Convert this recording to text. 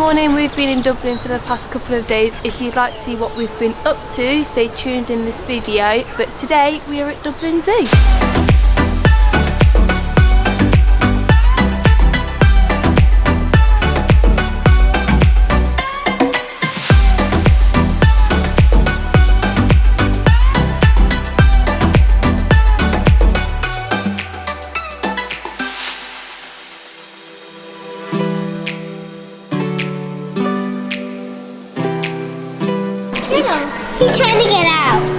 morning. We've been in Dublin for the past couple of days. If you'd like to see what we've been up to, stay tuned in this video. But today we are at Dublin Zoo. He's trying to get out.